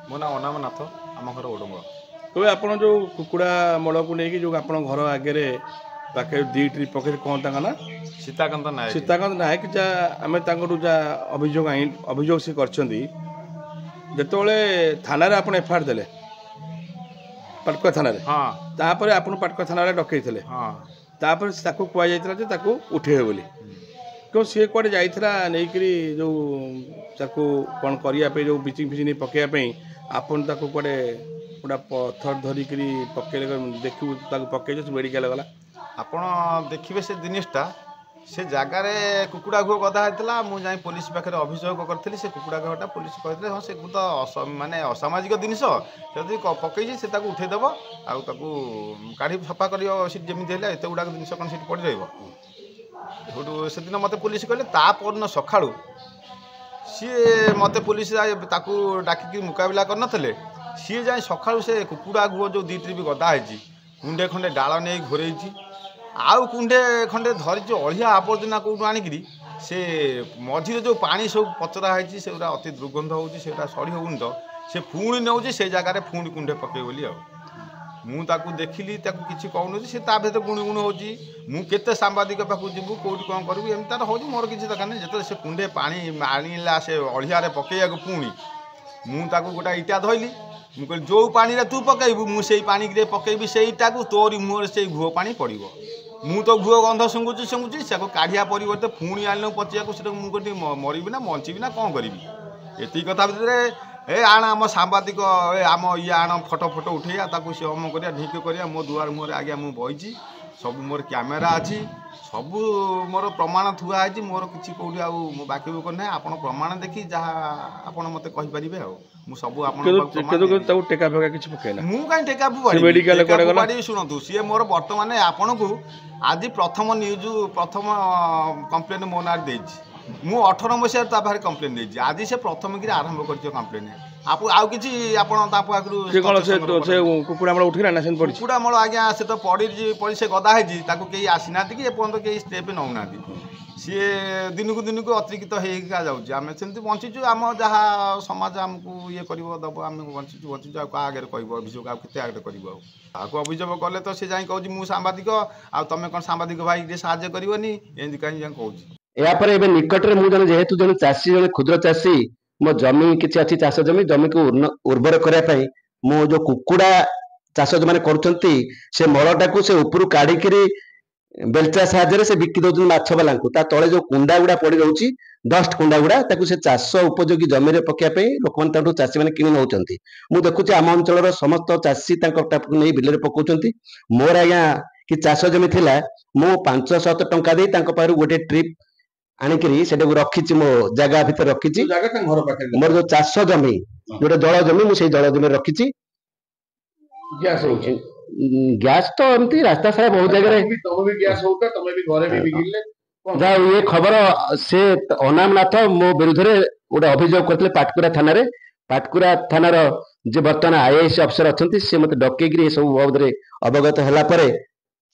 मो ना अनाम नाथ आम घर ओडुंग तो आपण जो कुकुड़ा मल को लेकिन जो आप घर आगे पाखे दी ट्रिप पकड़ कौन तक ना सीताकांत नायक सीताकांत नायक जा आम जा अभियोग अभियोग सी कर जिते थाना आप एफआईआर देले पाटकुआ थाना हाँ तापर आप पाटकुआ थाना डकई हाँ तापर कहुई उठे बोली क्यों सी कड़े जाइला नहीं जो कौन करने जो बिचिंग फिचिंग पकड़ापी आपन कड़े गोटा पथर धरिक पकड़े देखू पकड़ मेडिकल गला आपण देखिए से जिनटा से जगार कुकुड़ा घुह गदा होता मुझे पुलिस पाखे अभियोग करी से कुकुड़ा घुहटा पुलिस कहते हाँ से तो मानने असामाजिक जिनस जदि पकई से उठेदेव आउ काढ़ी सफा कर जमी एत गुड़ाक जिन कौन सीट पड़ रही से दिन मत पुलिस कहले तापर सका सी मत पुलिस डाक मुकबिला कर सी जाए सका से कुकुड़ा घुह जो दी ट्रिप गदा है कुंडे खंडे डाल नहीं घोरे आउ कुंडे खंडे धरी अलिया आवर्जना कौटू आणिकी से मझे जो पानी सब पचरा है से अति दुर्गंध होगी सड़ी होनी तो से पुणी नौ से जगह पुणी कुंडे पकई बोली मुझे देखिली किसी कहूँ सी भर गुण गुण हो मुझे सांबादिक पाक जीवु कौटी कौन करूँ एम तार हो मोर किसी दरकार नहीं जो से कुंडे पानी आनिला से अलिया पकईया पुणी मुझे गोटा इटा धरली मुझे जो पानी तू पकईबू मुझे पानी पकईबी से इटा को तोरी मुहर से घुह पानी पड़ो मु तो घुह गंध शुंगुची शुंगुची से काढ़िया परिवर्ते पुणी आने पचिया मुझे मरबी ना बचीबी ना कौन करी ये कथा भितर ए आण आम सांबादिक आम ये आण फटो फटो उठेया सी अम कर ढिक कर मो दुआर मुहर आज्ञा मुझे बही सब मोर कैमेरा अच्छी सब मोर प्रमाण थुआ है मोर किसी कौटी आउ बाकी बुक ना आप प्रमाण देखी जहाँ आप मत कहींपारे सब टेका फेका किसी पकईला मु कहीं टेका बाड़ी शुणु सी मोर बर्तमान आपन को आज प्रथम न्यूज प्रथम कंप्लेन मो ना दे मु 18 मसीह पाखे कंप्लेन दे आज से प्रथम कि आरंभ कर कंप्लेन आप आउ किसी कुकुड़ा मल उठा ना कुकुड़ा मल आज्ञा से तो पड़ी से गदा है कहीं आसीना कि एपर्त कहीं स्टेप नौना सी दिन को अतिरिक्त होगा जाऊँगी आम सेमती बंचीचु आम जहाँ समाज आमको ये कर दब आम बंचीचु बंचीचु आगे कह अभियोग आते आगे कर अभियोग कले तो सी जाए कहूँ मुझे सांबादिक आ तुम कौन सांबादिक भाई साहय करनी एमती कहीं कहूँ यापर ए निकट में मुझे जेहेतु जन चाषी जन क्षुद्र चाषी मो जमी किसी अच्छी चाष जमी जमी को उर्वर करने मो जो कुकुड़ा चाष जो मैंने कर से मलटा को से ऊपर काढ़िकी बेलचा साहाଯ୍ୟରେ से बिकी दौरान माछ वाला तले जो कुंडा गुड़ा पड़ रही डस्ट कुंडा गुड़ा से चाष उपयोगी जमी पकड़ापी लोक मैंने चाषी मैंने किणी नौ मुझे देखुची आम अंचल समस्त चाषी नहीं बिल पकाउं मोर आज्ञा कि चाष जमी थी मु 500 टंका दे गोटे ट्रिप आणिकी से रखी मो जगह भितर रखी मोर जो चाष जमी जो जल जमी मुझे जल जमी रखी गैस तो एमती रास्ता सारा बहुत जगह ये खबर से अनामनाथ मो विरुद्ध गोटे अभियोग करते पाटकुरा थाना जे बर्तमान आईएएस अफसर अच्छा सी मत डकई सब बाबद अवगत है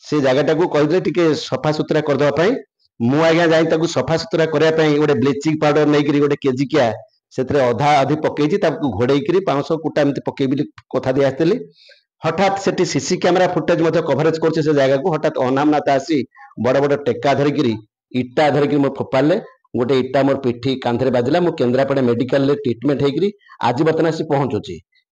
से जगह को कहते टे सफा सुतरा करदे मु आज्ञा जाई सफा सुतरा करने गोटे ब्लीचिंग पाउडर नहीं गोटे केजिकिया से अधा अधि पकई घोड़े 500 कुटा एमती पकई कथा दी आसती हठात से सीसी कैमेरा फुटेज कभरेज कर जगह को हठात अनामनाथ आसी बड़ बड़ टेका धरिकी इटा धरिकी मोर फोपाड़े गोटे इटा मोर पिठी कांधे बाजिला मो केन्द्रापड़ा मेडिकल ट्रिटमेंट होगी आज बर्तमान आसी पहुंचुची